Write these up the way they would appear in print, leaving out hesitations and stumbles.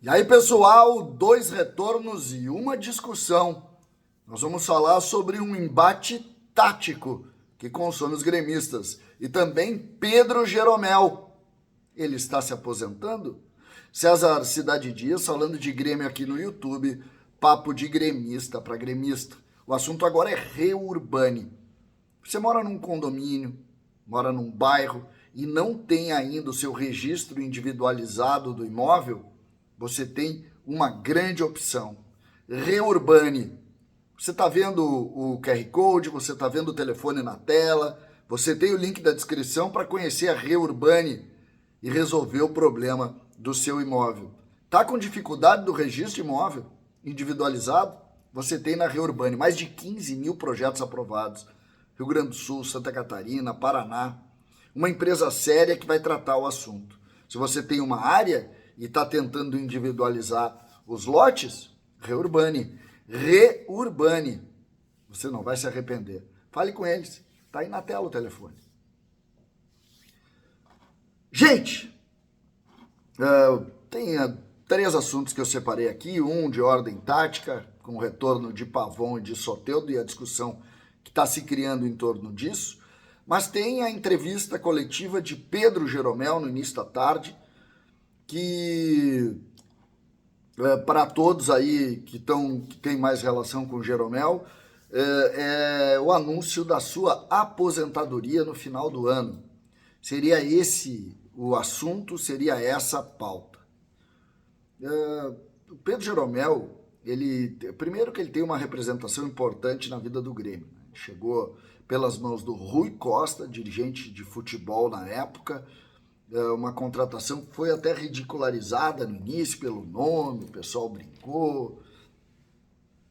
E aí, pessoal, dois retornos e uma discussão. Nós vamos falar sobre um embate tático que consome os gremistas e também Pedro Jeromel. Ele está se aposentando? César Cidade Dias falando de Grêmio aqui no YouTube, papo de gremista para gremista. O assunto agora é Reurbani. Você mora num condomínio, mora num bairro e não tem ainda o seu registro individualizado do imóvel? Você tem uma grande opção. Reurbani. Você está vendo o QR Code, você está vendo o telefone na tela, você tem o link da descrição para conhecer a Reurbani e resolver o problema do seu imóvel. Está com dificuldade do registro imóvel individualizado? Você tem na Reurbani mais de 15 mil projetos aprovados. Rio Grande do Sul, Santa Catarina, Paraná. Uma empresa séria que vai tratar o assunto. Se você tem uma área e está tentando individualizar os lotes, Reurbani. Reurbani. Você não vai se arrepender. Fale com eles. Está aí na tela o telefone. Gente, tem três assuntos que eu separei aqui. Um de ordem tática, com o retorno de Pavon e de Soteldo e a discussão que está se criando em torno disso. Mas tem a entrevista coletiva de Pedro Jeromel no início da tarde, que para todos aí que tem mais relação com o Jeromel, é o anúncio da sua aposentadoria no final do ano. Seria esse o assunto, seria essa a pauta. O Pedro Jeromel, primeiro que ele tem uma representação importante na vida do Grêmio. Chegou pelas mãos do Rui Costa, dirigente de futebol na época, uma contratação que foi até ridicularizada no início pelo nome, o pessoal brincou,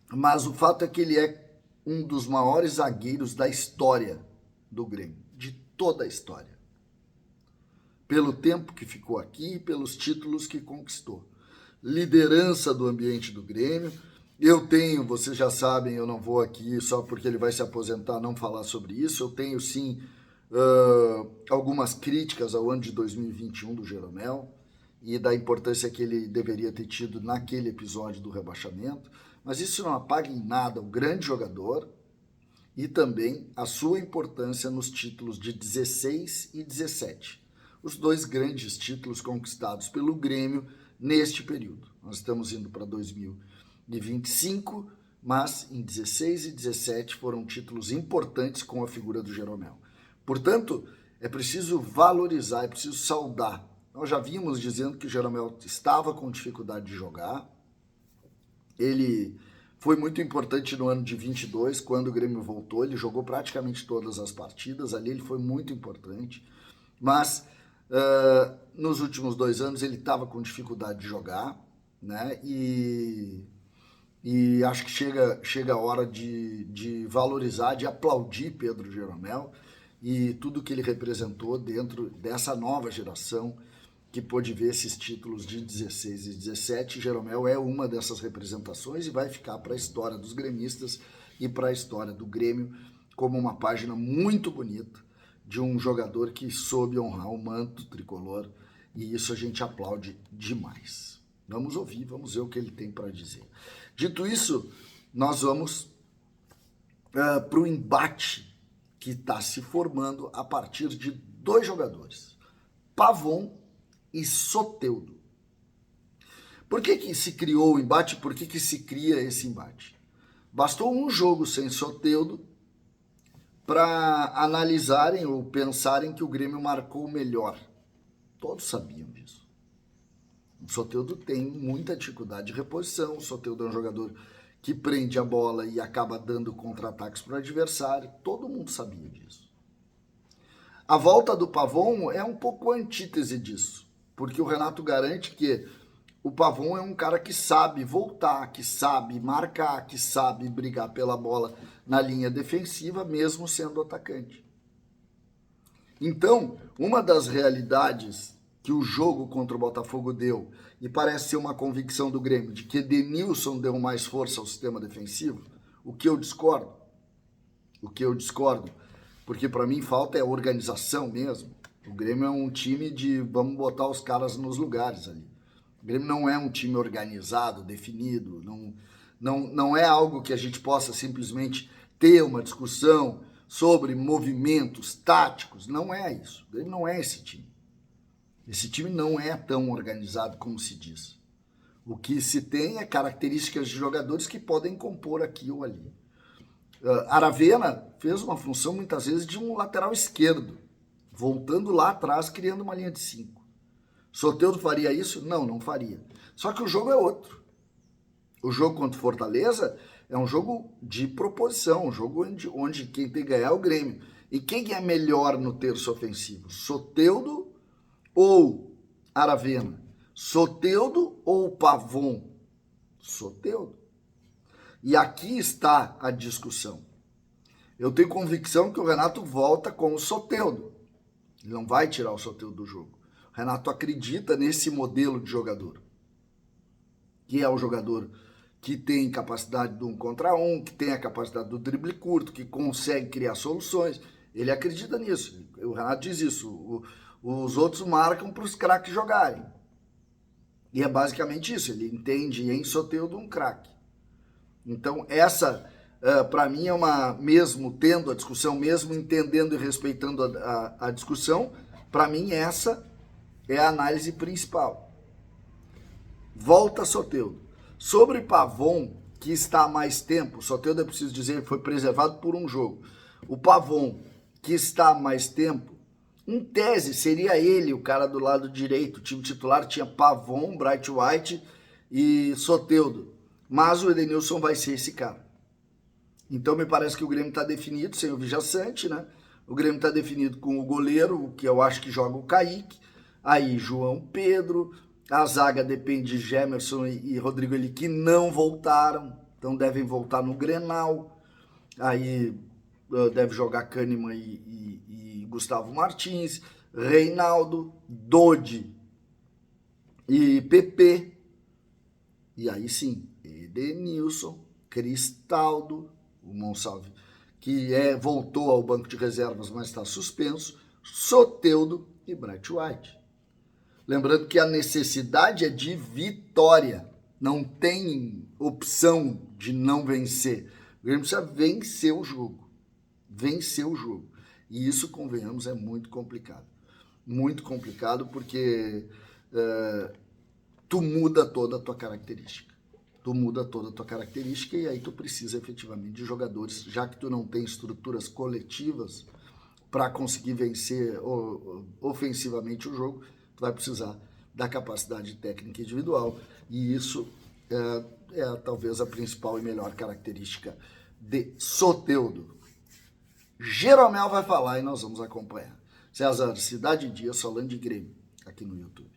mas o fato é que ele é um dos maiores zagueiros da história do Grêmio, de toda a história. Pelo tempo que ficou aqui, pelos títulos que conquistou. Liderança do ambiente do Grêmio. Eu tenho, vocês já sabem, eu não vou aqui só porque ele vai se aposentar não falar sobre isso, eu tenho sim algumas críticas ao ano de 2021 do Jeromel e da importância que ele deveria ter tido naquele episódio do rebaixamento, mas isso não apaga em nada o grande jogador e também a sua importância nos títulos de 16 e 17, os dois grandes títulos conquistados pelo Grêmio neste período. Nós estamos indo para 2025, mas em 16 e 17 foram títulos importantes com a figura do Jeromel. Portanto, é preciso valorizar, é preciso saudar. Nós já vimos dizendo que o Jeromel estava com dificuldade de jogar. Ele foi muito importante no ano de 22, quando o Grêmio voltou. Ele jogou praticamente todas as partidas. Ali ele foi muito importante. Mas nos últimos 2 anos ele estava com dificuldade de jogar, né? E acho que chega a hora de valorizar, de aplaudir Pedro Jeromel e tudo que ele representou dentro dessa nova geração que pôde ver esses títulos de 16 e 17. Jeromel é uma dessas representações e vai ficar para a história dos gremistas e para a história do Grêmio como uma página muito bonita de um jogador que soube honrar o manto tricolor, e isso a gente aplaude demais. Vamos ouvir, vamos ver o que ele tem para dizer. Dito isso, nós vamos para o embate que está se formando a partir de 2 jogadores, Pavon e Soteldo. Por que se criou o embate? Por que se cria esse embate? Bastou um jogo sem Soteldo para analisarem ou pensarem que o Grêmio marcou melhor. Todos sabiam disso. O Soteldo tem muita dificuldade de reposição, o Soteldo é um jogador que prende a bola e acaba dando contra-ataques para o adversário, todo mundo sabia disso. A volta do Pavon é um pouco a antítese disso, porque o Renato garante que o Pavon é um cara que sabe voltar, que sabe marcar, que sabe brigar pela bola na linha defensiva, mesmo sendo atacante. Então, uma das realidades que o jogo contra o Botafogo deu, e parece ser uma convicção do Grêmio, de que Edenilson deu mais força ao sistema defensivo, o que eu discordo, porque para mim falta é organização mesmo. O Grêmio é um time de vamos botar os caras nos lugares ali. O Grêmio não é um time organizado, definido, não é algo que a gente possa simplesmente ter uma discussão sobre movimentos táticos. Não é isso. O Grêmio não é esse time. Esse time não é tão organizado como se diz. O que se tem é características de jogadores que podem compor aqui ou ali. Aravena fez uma função muitas vezes de um lateral esquerdo, voltando lá atrás, criando uma linha de 5. Soteldo faria isso? Não, não faria. Só que o jogo é outro. O jogo contra o Fortaleza é um jogo de proposição, um jogo onde quem tem que ganhar é o Grêmio. E quem é melhor no terço ofensivo? Soteldo ou Aravena? Soteldo ou Pavon? Soteldo. E aqui está a discussão. Eu tenho convicção que o Renato volta com o Soteldo. Ele não vai tirar o Soteldo do jogo. O Renato acredita nesse modelo de jogador, que é o jogador que tem capacidade do 1 contra 1, que tem a capacidade do drible curto, que consegue criar soluções. Ele acredita nisso. O Renato diz isso. Os outros marcam para os craques jogarem. E é basicamente isso. Ele entende em Soteldo um craque. Então, essa, para mim, é uma... Mesmo tendo a discussão, mesmo entendendo e respeitando a discussão, para mim, essa é a análise principal. Volta Soteldo. Sobre Pavon, que está há mais tempo, Soteldo, é preciso dizer, foi preservado por um jogo. O Pavon, que está há mais tempo, em tese, seria ele o cara do lado direito. O time titular tinha Pavon, Bright White e Soteldo. Mas o Edenilson vai ser esse cara. Então, me parece que o Grêmio está definido, sem o Vijaçante, né? O Grêmio está definido com o goleiro, que eu acho que joga o Kaique. Aí, João Pedro. A zaga depende de Gemerson e Rodrigo Eli, que não voltaram. Então, devem voltar no Grenal. Aí, deve jogar Kahneman e Gustavo Martins. Reinaldo, Dodi e PP. E aí, sim, Edenilson, Cristaldo, o Monsalve, que voltou ao banco de reservas, mas está suspenso, Soteldo e Bright White. Lembrando que a necessidade é de vitória, não tem opção de não vencer. O Grêmio precisa vencer o jogo, E isso, convenhamos, é muito complicado. Muito complicado porque tu muda toda a tua característica. E aí tu precisa efetivamente de jogadores, já que tu não tem estruturas coletivas para conseguir vencer ofensivamente o jogo, tu vai precisar da capacidade técnica individual, e isso é talvez a principal e melhor característica de Soteldo. Jeromel vai falar e nós vamos acompanhar. César, Cidade Dias falando de Grêmio aqui no YouTube.